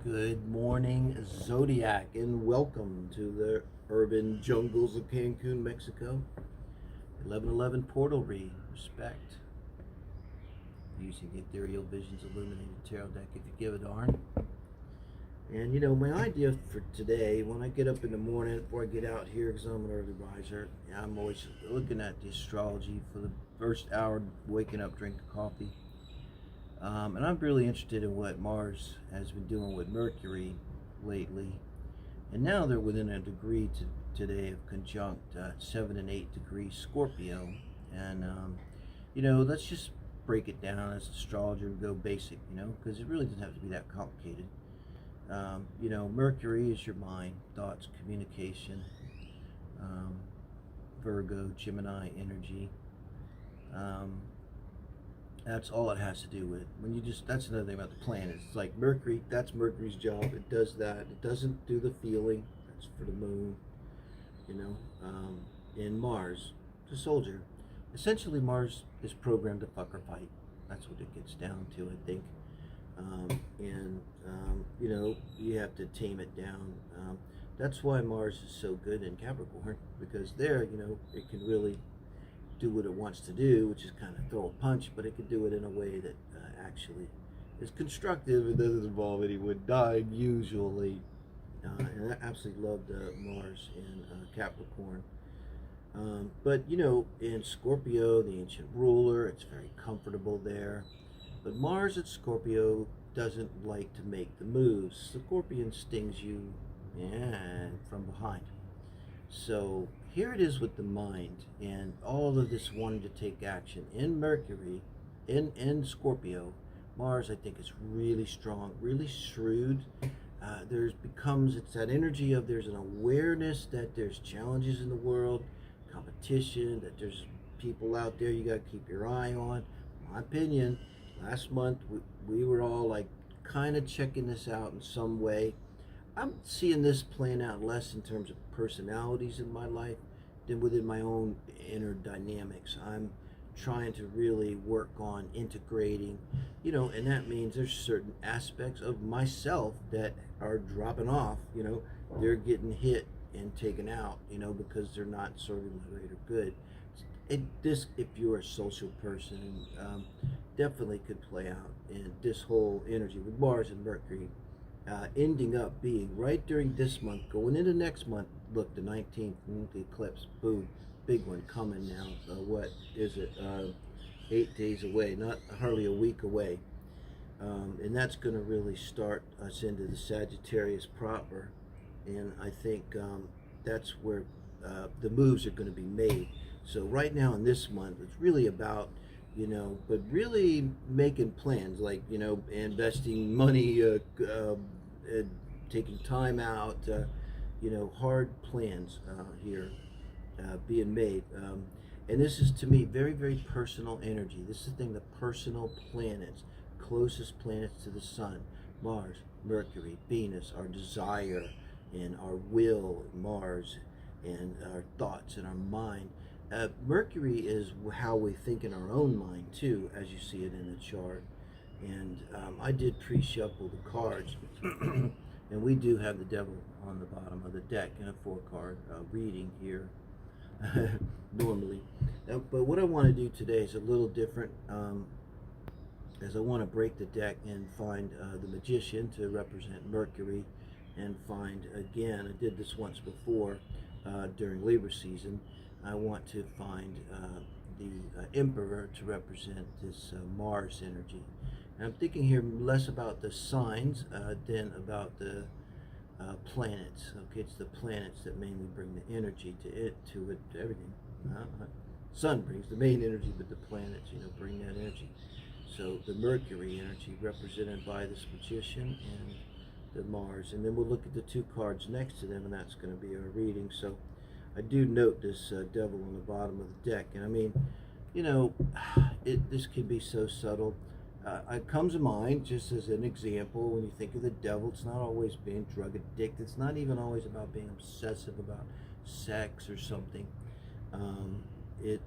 Good morning, Zodiac, and welcome to the urban jungles of Cancun, Mexico. 1111 portal read. Respect. Using the Ethereal Visions Illuminated Tarot deck if you give a darn. And you know, my idea for today, when I get up in the morning, before I get out here, because I'm an early riser, I'm always looking at the astrology for the first hour, waking up, drinking coffee. And I'm really interested in what Mars has been doing with Mercury lately. And now they're within a degree today of conjunct 7 and 8 degrees Scorpio. And, you know, let's just break it down as an astrologer and go basic, you know, because it really doesn't have to be that complicated. You know, Mercury is your mind, thoughts, communication, Virgo, Gemini energy. That's all it has to do with. When you just, that's another thing about the planets. It's like Mercury, that's Mercury's job. It does that. It doesn't do the feeling. That's for the moon, you know. And Mars, the soldier. Essentially, Mars is programmed to fuck or fight. That's what it gets down to, I think. You know, you have to tame it down. That's why Mars is so good in Capricorn, because there, you know, it can really do what it wants to do, which is kind of throw a punch, but it can do it in a way that actually is constructive and doesn't involve anyone dying usually. And I absolutely loved Mars in Capricorn. But you know, in Scorpio, the ancient ruler, it's very comfortable there. But Mars at Scorpio doesn't like to make the moves. Scorpion stings you from behind. So here it is with the mind and all of this wanting to take action. In Mercury, in Scorpio, Mars I think is really strong, really shrewd. It's that energy of there's an awareness that there's challenges in the world, competition, that there's people out there you got to keep your eye on. My opinion, last month we were all like kind of checking this out in some way. I'm seeing this playing out less in terms of personalities in my life than within my own inner dynamics. I'm trying to really work on integrating, you know, and that means there's certain aspects of myself that are dropping off, you know, they're getting hit and taken out, you know, because they're not serving the greater good. If you're a social person, definitely could play out in this whole energy with Mars and Mercury. Ending up being right during this month, going into next month. Look, the 19th, the eclipse, boom, big one coming now. What is it? 8 days away, not hardly a week away. And that's going to really start us into the Sagittarius proper. And I think that's where the moves are going to be made. So right now in this month, it's really about, you know, but really making plans, like, you know, investing money, taking time out, you know, hard plans here being made. And this is, to me, very, very personal energy. This is the thing, the personal planets, closest planets to the sun, Mars, Mercury, Venus, our desire and our will, Mars, and our thoughts and our mind. Mercury is how we think in our own mind too, as you see it in the chart. And I did pre-shuffle the cards, and we do have the devil on the bottom of the deck in a 4-card reading here normally. But what I want to do today is a little different, as I want to break the deck and find the Magician to represent Mercury, and find, again, I did this once before during Libra season, I want to find the Emperor to represent this Mars energy. And I'm thinking here less about the signs than about the planets. Okay, it's the planets that mainly bring the energy to everything. Sun brings the main energy, but the planets, you know, bring that energy. So the Mercury energy represented by this Magician and the Mars. And then we'll look at the 2 cards next to them, and that's going to be our reading. So I do note this devil on the bottom of the deck, and I mean, you know, this can be so subtle. It comes to mind just as an example. When you think of the devil, it's not always being drug addicted. It's not even always about being obsessive about sex or something. It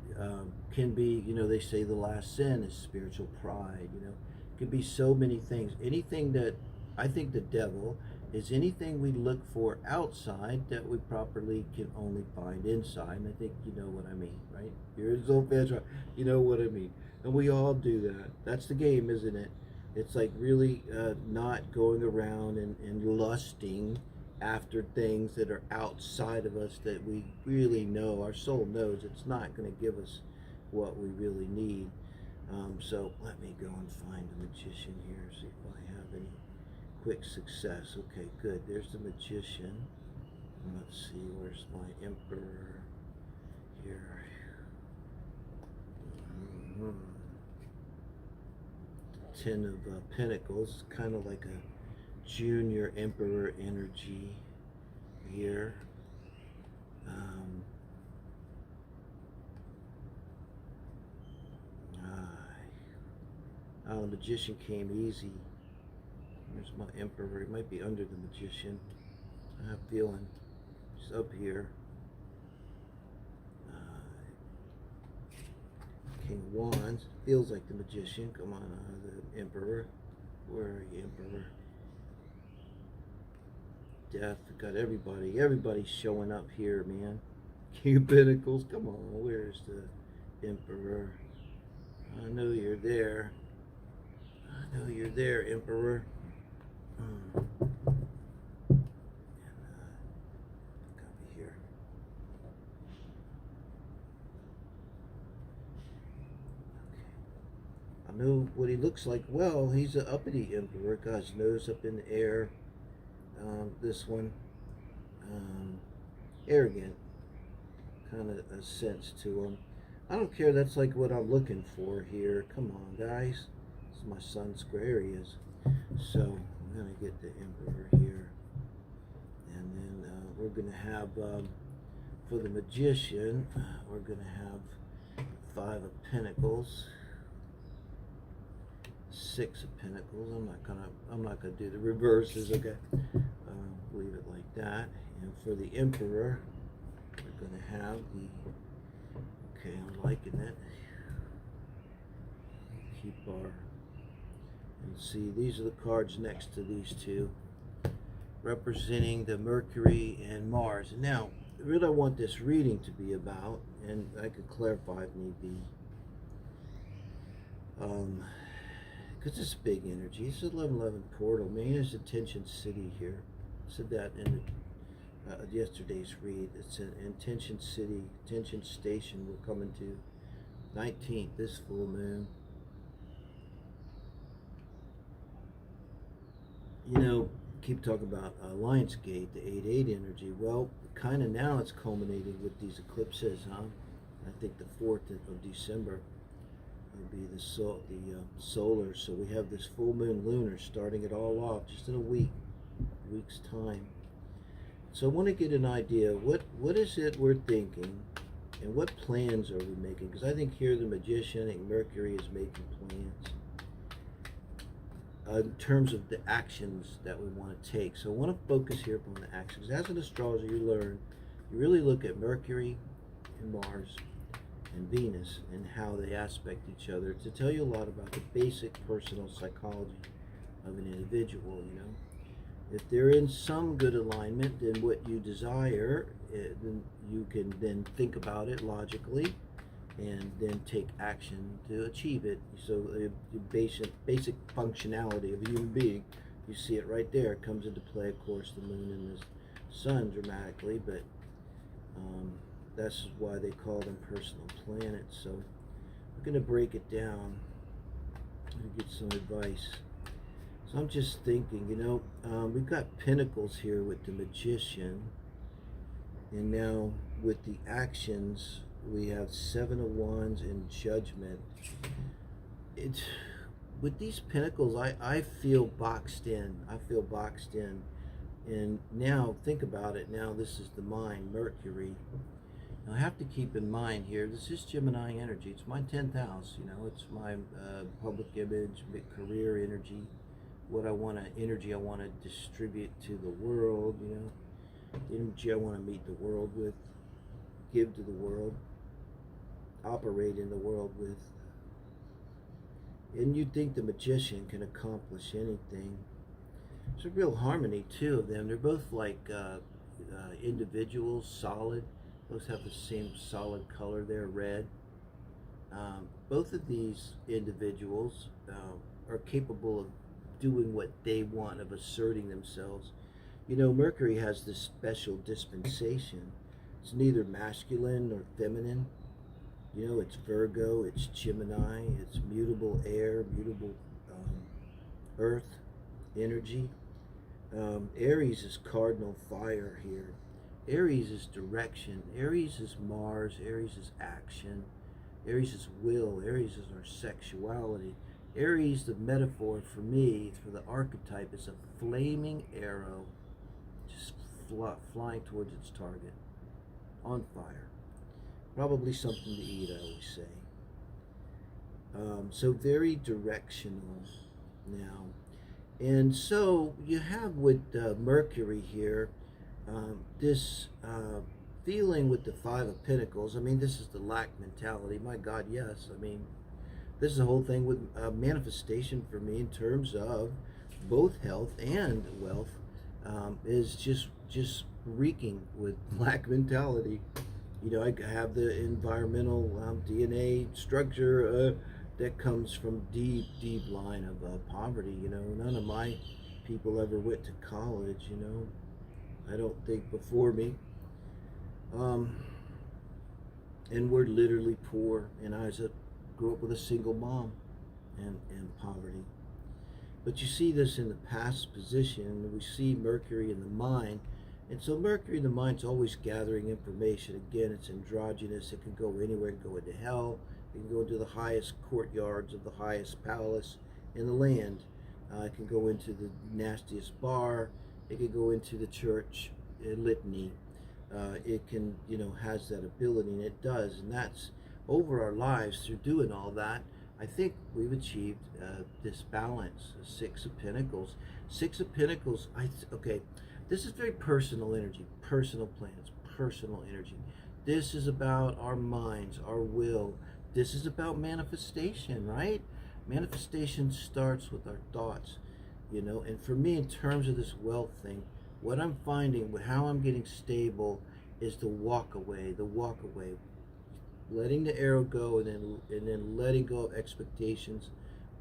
can be, you know, they say the last sin is spiritual pride. You know, it could be so many things. Anything that I think the devil is anything we look for outside that we properly can only find inside. And I think you know what I mean, right? Here's old fans, right? You know what I mean. And we all do that. That's the game, isn't it? It's like really not going around and lusting after things that are outside of us that we really know, our soul knows it's not going to give us what we really need. So let me go and find the magician here, see if I have any quick success. Okay, good. There's the magician. Let's see, where's my emperor here? Ten of Pentacles, kind of like a junior emperor energy here. The magician came easy. There's my emperor. He might be under the magician. I have a feeling he's up here. King of Wands feels like the magician. Come on, the emperor. Where are you, emperor? Death. Got everybody. Everybody's showing up here, man. King of Pentacles. Come on. Where's the emperor? I know you're there. I know you're there, emperor. And, copy here. Okay. I know what he looks like. Well, he's an uppity emperor. Got his nose up in the air. This one, arrogant, kind of a sense to him. I don't care. That's like what I'm looking for here. Come on, guys. This is my sun square. Here he is. So I'm gonna get the emperor here, and then we're gonna have for the magician, we're gonna have 5 of Pentacles, 6 of Pentacles. I'm not gonna do the reverses. Okay, leave it like that. And for the emperor, we're gonna have the. Okay, I'm liking it. Keep our. And see, these are the cards next to these two, representing the Mercury and Mars. And now, what I want this reading to be about, and I could clarify if need be, because it's big energy. It's 1111 portal. Man, there's a tension city here. I said that in yesterday's read. It's an intention city, tension station we're coming to. 19th, this full moon. You know, keep talking about Lionsgate, the 8-8 energy. Well, kind of now it's culminating with these eclipses, huh? I think the 4th of December will be the solar. So we have this full moon lunar starting it all off just in a week's time. So I want to get an idea, what is it we're thinking, and what plans are we making? Because I think here the magician, I think Mercury is making plans. In terms of the actions that we want to take. So I want to focus here upon the actions. As an astrologer, you learn, you really look at Mercury and Mars and Venus and how they aspect each other to tell you a lot about the basic personal psychology of an individual, you know. If they're in some good alignment, then what you desire, then you can then think about it logically and then take action to achieve it. So the basic functionality of a human being, you see it right there. It comes into play, of course, the moon and the sun dramatically, but that's why they call them personal planets. So we're going to break it down and get some advice. So I'm just thinking, you know, we've got Pentacles here with the magician, and now with the actions, we have 7 of Wands and Judgment. It's with these Pentacles, I feel boxed in. I feel boxed in. And now, think about it. Now, this is the mind, Mercury. Now, I have to keep in mind here, this is Gemini energy. It's my 10th house. You know, it's my public image, career energy. What I want to, energy I want to distribute to the world. You know, the energy I want to meet the world with, give to the world, operate in the world with. And you think the magician can accomplish anything. There's a real harmony too of them. They're both like individuals, solid. Both have the same solid color there, red. Both of these individuals are capable of doing what they want, of asserting themselves. You know, Mercury has this special dispensation. It's neither masculine nor feminine. You know, it's Virgo, it's Gemini, it's mutable air, mutable earth energy. Aries is cardinal fire here. Aries is direction. Aries is Mars. Aries is action. Aries is will. Aries is our sexuality. Aries, the metaphor for me, for the archetype, is a flaming arrow just flying towards its target, on fire. Probably something to eat, I always say. So very directional now. And so you have with Mercury here, this feeling with the Five of Pentacles. I mean, this is the lack mentality. My God, yes. I mean, this is the whole thing with manifestation for me in terms of both health and wealth, is just reeking with lack mentality. You know, I have the environmental DNA structure that comes from deep line of poverty. You know, none of my people ever went to college. You know, I don't think before me. And we're literally poor. And I grew up with a single mom and poverty. But you see this in the past position. We see Mercury in the mind. And so Mercury in the mind's always gathering information. Again, it's androgynous. It can go anywhere. It can go into hell. It can go into the highest courtyards of the highest palace in the land. It can go into the nastiest bar. It can go into the church litany. It can, you know, has that ability, and it does. And that's over our lives through doing all that. I think we've achieved this balance. Six of Pentacles. Six of Pentacles. Okay. This is very personal energy, personal plans, personal energy. This is about our minds, our will. This is about manifestation, right? Manifestation starts with our thoughts, you know. And for me, in terms of this wealth thing, what I'm finding, how I'm getting stable, is the walk away, letting the arrow go, and then letting go of expectations,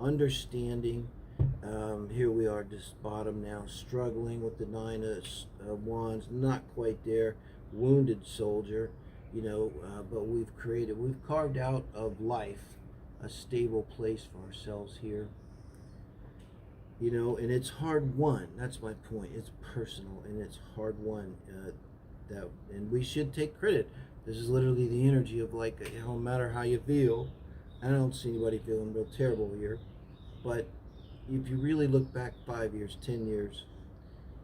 understanding. Here we are, just bottom now, struggling with the Nine of Wands, not quite there, wounded soldier, you know, but we've carved out of life a stable place for ourselves here, you know, and it's hard won. That's my point. It's personal and it's hard won, and we should take credit. This is literally the energy of, like, no matter how you feel. I don't see anybody feeling real terrible here, but if you really look back 5 years, 10 years,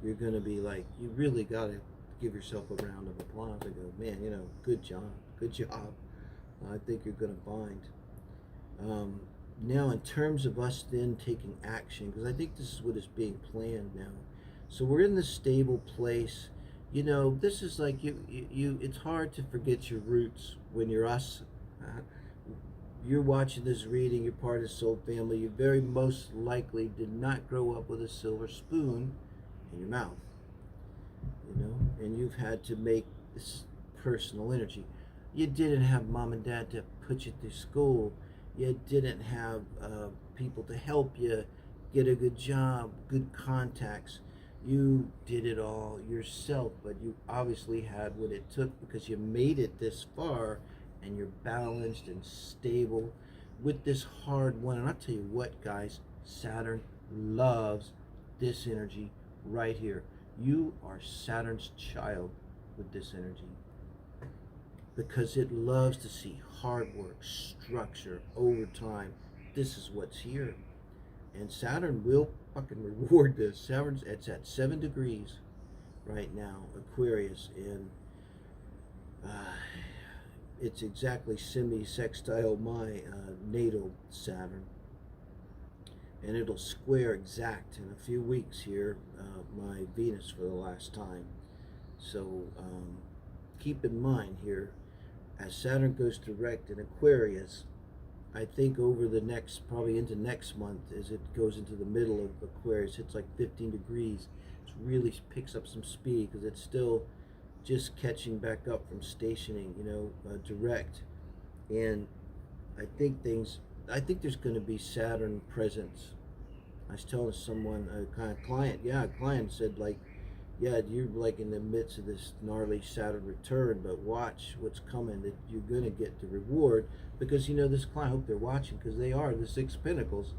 you're going to be like, you really got to give yourself a round of applause and go, man, you know, good job. I think you're going to find. Now, in terms of us then taking action, because I think this is what is being planned now. So we're in this stable place. You know, this is like it's hard to forget your roots when you're us. You're watching this reading, you're part of the soul family, you very most likely did not grow up with a silver spoon in your mouth, you know, and you've had to make this personal energy. You didn't have mom and dad to put you through school. You didn't have people to help you get a good job, good contacts. You did it all yourself, but you obviously had what it took because you made it this far. And you're balanced and stable with this hard one. And I'll tell you what, guys, Saturn loves this energy right here. You are Saturn's child with this energy, because it loves to see hard work, structure, overtime. This is what's here. And Saturn will fucking reward this. It's at 7 degrees right now, Aquarius, in it's exactly semi-sextile my natal Saturn, and it'll square exact in a few weeks here my Venus for the last time. So keep in mind here, as Saturn goes direct in Aquarius, I think over the next, probably into next month, as it goes into the middle of Aquarius, it's like 15 degrees. It really picks up some speed because it's still just catching back up from stationing, direct. And I think there's going to be Saturn presence. I was telling someone, a client said, like, yeah, you're like in the midst of this gnarly Saturn return, but watch what's coming, that you're going to get the reward. Because, this client, I hope they're watching, because they are the Six of Pentacles.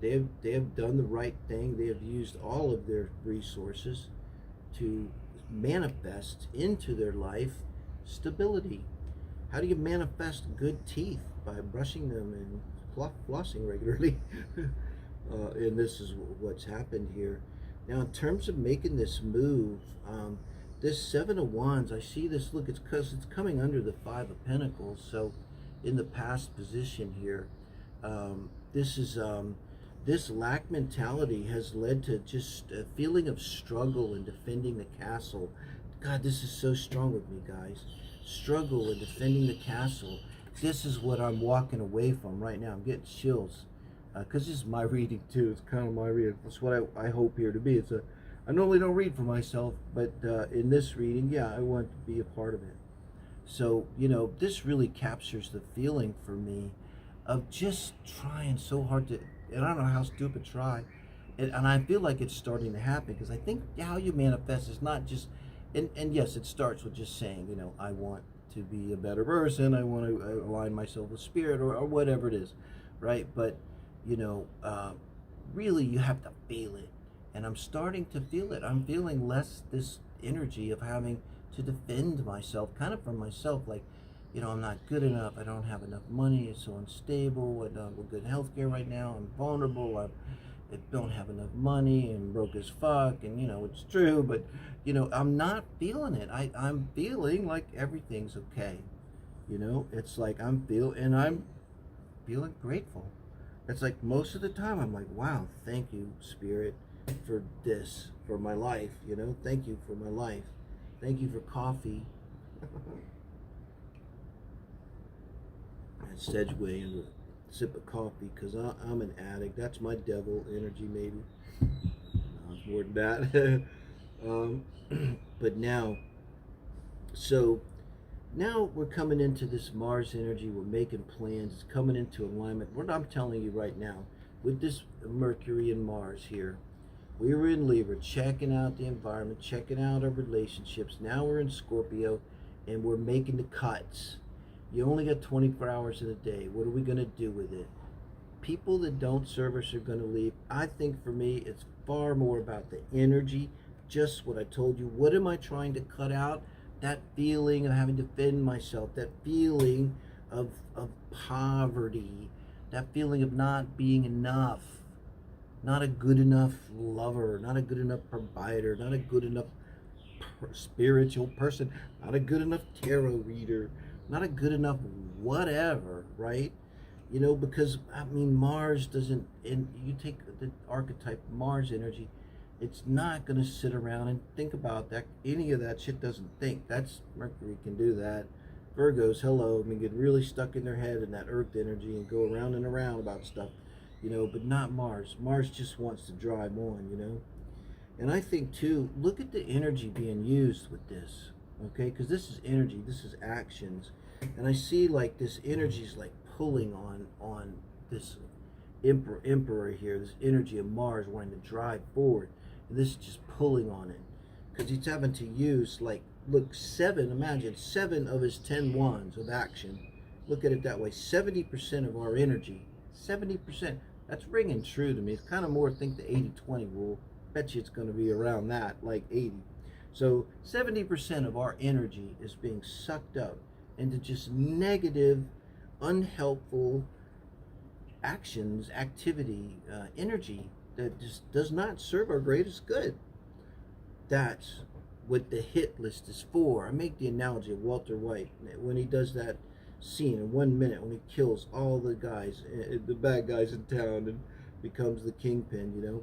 They have done the right thing. They have used all of their resources to manifest into their life stability. How do you manifest good teeth? By brushing them and flossing regularly. And this is what's happened here. Now, in terms of making this move, this Seven of Wands, I see this, look, it's because it's coming under the Five of Pentacles. So in the past position here, this lack mentality has led to just a feeling of struggle in defending the castle. God, this is so strong with me, guys. Struggle in defending the castle. This is what I'm walking away from right now. I'm getting chills. Because this is my reading too. It's kind of my reading. That's what I hope here to be. I normally don't read for myself, but in this reading, yeah, I want to be a part of it. So, this really captures the feeling for me of just trying so hard to, and I don't know how stupid try, and I feel like it's starting to happen, because I think how you manifest is not just, and yes, it starts with just saying, I want to be a better person, I want to align myself with spirit, or whatever it is, right? But really you have to feel it, and I'm starting to feel it. I'm feeling less this energy of having to defend myself, kind of from myself, like, I'm not good enough, I don't have enough money, it's so unstable, I don't have good health care right now, I'm vulnerable, I don't have enough money, and broke as fuck, and it's true, but I'm not feeling it. I'm feeling like everything's okay. It's like I'm feeling grateful. It's like most of the time I'm like, wow, thank you, Spirit, for this, for my life, thank you for my life. Thank you for coffee. I segue into a sip of coffee because I'm an addict. That's my devil energy, maybe. No, it's more than that. But now we're coming into this Mars energy. We're making plans. It's coming into alignment. What I'm telling you right now, with this Mercury and Mars here, we were in Libra, checking out the environment, checking out our relationships. Now we're in Scorpio, and we're making the cuts. You only got 24 hours in a day. What are we going to do with it? People that don't serve us are going to leave. I think for me, it's far more about the energy, just what I told you. What am I trying to cut out? That feeling of having to defend myself, that feeling of poverty, that feeling of not being enough, not a good enough lover, not a good enough provider, not a good enough spiritual person, not a good enough tarot reader, not a good enough whatever, right? Because Mars doesn't, and you take the archetype Mars energy, it's not going to sit around and think about that. Any of that shit doesn't think. That's Mercury can do that. Virgos, hello, get really stuck in their head in that earth energy and go around and around about stuff, but not Mars. Mars just wants to drive on, And I think too, look at the energy being used with this, okay? Because this is energy, this is actions. And I see like this energy is like pulling on this emperor here, this energy of Mars wanting to drive forward. And this is just pulling on it. Because he's having to use, like, look, imagine 7 of his 10 wands of action. Look at it that way. 70% of our energy, 70%. That's ringing true to me. It's kind of more, think the 80-20 rule. Bet you it's going to be around that, like 80. So 70% of our energy is being sucked up into just negative, unhelpful actions, activity, energy that just does not serve our greatest good. That's what the hit list is for. I make the analogy of Walter White when he does that scene in 1 minute when he kills all the guys, the bad guys in town, and becomes the kingpin,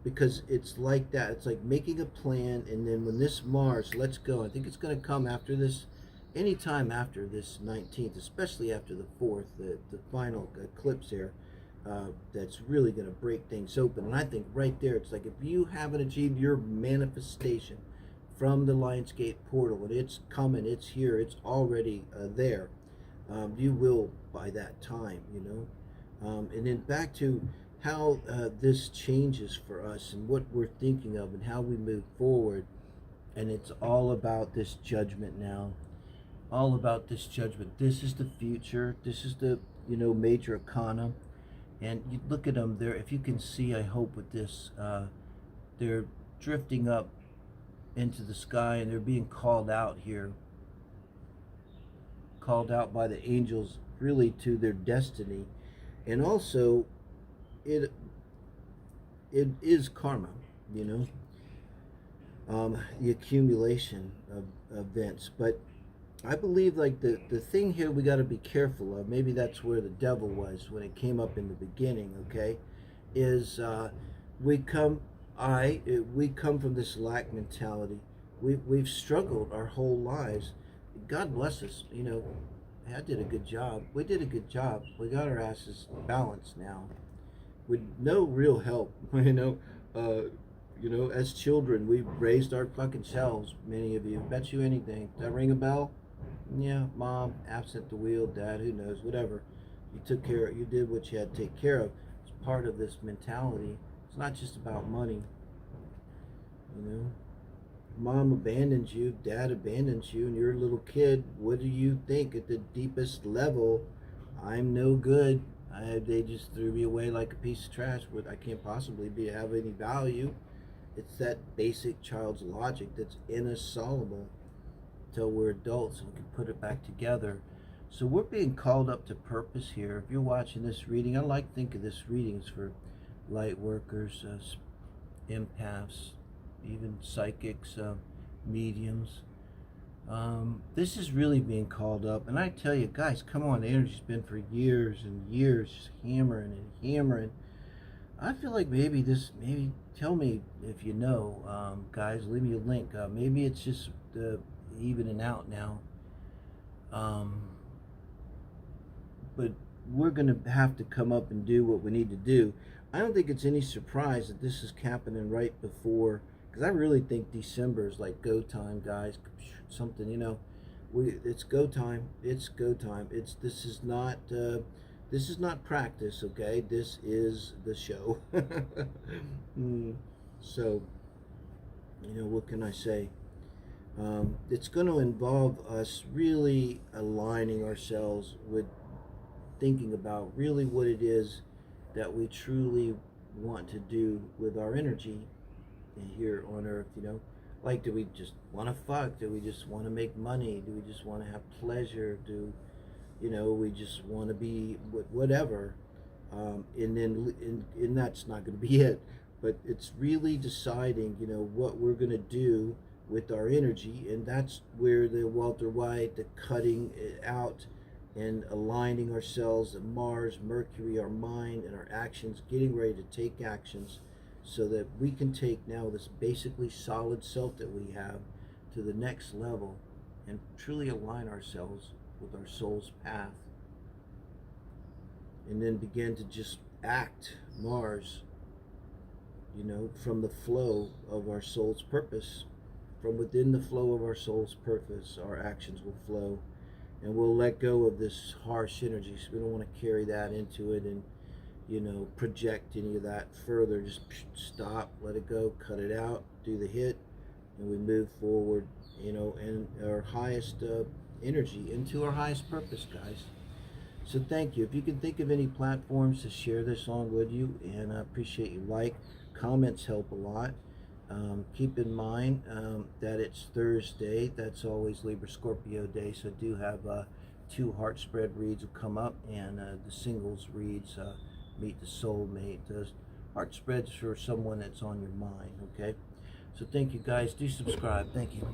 because it's like that. It's like making a plan, and then when this Mars lets go, I think it's going to come after this anytime after this 19th, especially after the 4th, the final eclipse here, that's really going to break things open. And I think right there, it's like if you haven't achieved your manifestation from the Lionsgate portal, and it's coming, it's here, it's already there, you will by that time, you know. And then back to how this changes for us and what we're thinking of and how we move forward. And it's all about this judgment now. All about this judgment. This is the future. This is the, you know, major arcana. And you look at them there. If you can see, I hope with this, they're drifting up into the sky, and they're being called out here. Called out by the angels, really to their destiny. And also, it is karma, you know. The accumulation of events. But I believe, like, the thing here we got to be careful of, maybe that's where the devil was when it came up in the beginning, okay, is we come from this lack mentality. We've struggled our whole lives. God bless us, you know. I did a good job. We did a good job. We got our asses balanced now with no real help, you know. You know, as children, we raised our fucking selves, many of you. Bet you anything. Does that ring a bell? Yeah, mom, absent the wheel, dad, who knows, whatever. You took care of, you did what you had to take care of. It's part of this mentality. It's not just about money. You know, mom abandons you, dad abandons you, and you're a little kid. What do you think at the deepest level? I'm no good. They just threw me away like a piece of trash. I can't possibly have any value. It's that basic child's logic that's insoluble till we're adults and we can put it back together. So we're being called up to purpose here. If you're watching this reading, I like to think of this reading as for light workers, empaths, even psychics, mediums. This is really being called up. And I tell you, guys, come on, the energy's been for years and years, just hammering and hammering. I feel like maybe tell me if you know, guys, leave me a link. Maybe it's just evening out now. But we're going to have to come up and do what we need to do. I don't think it's any surprise that this is happening right before, because I really think December is like go time, guys. Something, you know, it's go time. It's go time. This is not practice, okay? This is the show. So, you know, what can I say? It's going to involve us really aligning ourselves with thinking about really what it is that we truly want to do with our energy here on Earth, you know. Like, do we just want to fuck? Do we just want to make money? Do we just want to have pleasure? You know, we just want to be whatever, and that's not going to be it. But it's really deciding, you know, what we're going to do with our energy, and that's where the Walter White, the cutting it out and aligning ourselves, and Mars, Mercury, our mind and our actions, getting ready to take actions so that we can take now this basically solid self that we have to the next level and truly align ourselves with our soul's path, and then begin to just act Mars, you know, from the flow of our soul's purpose. From within the flow of our soul's purpose, our actions will flow, and we'll let go of this harsh energy. So we don't want to carry that into it and, you know, project any of that further. Just stop, let it go, cut it out, do the hit, and we move forward, you know, and our highest energy into our highest purpose, guys. So thank you. If you can think of any platforms to share this on, would you? And I appreciate you. Comments help a lot. Keep in mind that it's Thursday. That's always Libra Scorpio day. So I do have 2 heart spread reads will come up, and the singles reads, meet the soulmate. Heart spreads for someone that's on your mind. Okay. So thank you, guys. Do subscribe. Thank you.